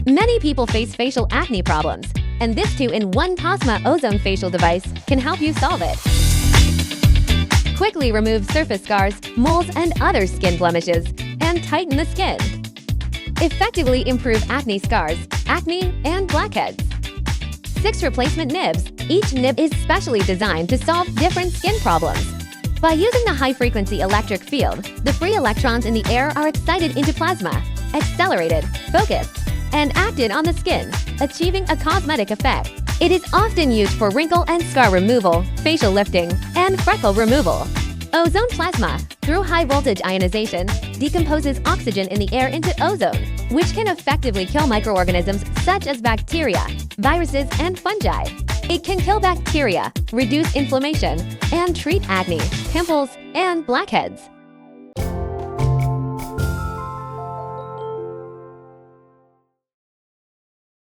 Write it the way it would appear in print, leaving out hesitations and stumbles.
Many people face facial acne problems, and this 2-in-1 Plasma Ozone facial device can help you solve it. Quickly remove surface scars, moles, and other skin blemishes, and tighten the skin. Effectively improve acne scars, acne, and blackheads. 6 replacement nibs. Each nib is specially designed to solve different skin problems. By using the high-frequency electric field, the free electrons in the air are excited into plasma, accelerated, focused, and acted on the skin, achieving a cosmetic effect. It is often used for wrinkle and scar removal, facial lifting, and freckle removal. Ozone plasma, through high-voltage ionization, decomposes oxygen in the air into ozone, which can effectively kill microorganisms such as bacteria, viruses, and fungi. It can kill bacteria, reduce inflammation, and treat acne, pimples, and blackheads.